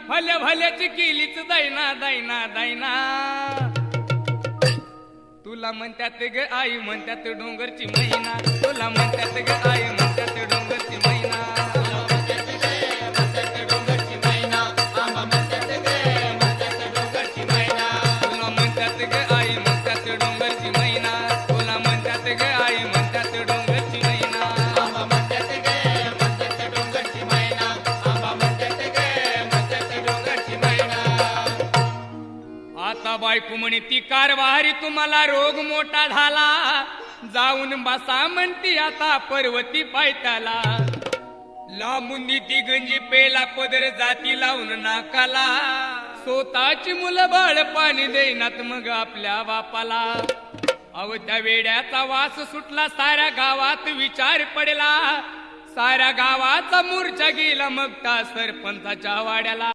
भल्या भल्याची केलीच दैना दैना दैना तुला म्हणतात ग आई म्हणतात डोंगरची मैना तुला म्हणतात ग आई म्हणतात डोंगरची मैना तुला म्हणतात ग आई म्हणतात डोंगरची मैना तुला म्हणतात ग आई म्हणतात डोंगरची मैना आता बायको म्हणे ती कारवारी तुम्हाला रोग मोठा झाला जाऊन बसा म्हणती आता पर्वती पायथ्याला लांबून ती गंजी पेला पदर जाती लावून नाकाला स्वतःची मुलं बाळ पाणी देईनात मग आपल्या बापाला अव त्या वेड्याचा वास सुटला साऱ्या गावात विचार पडला साऱ्या गावाचा मूर्छा गेला मग त्या सरपंचाच्या वाड्याला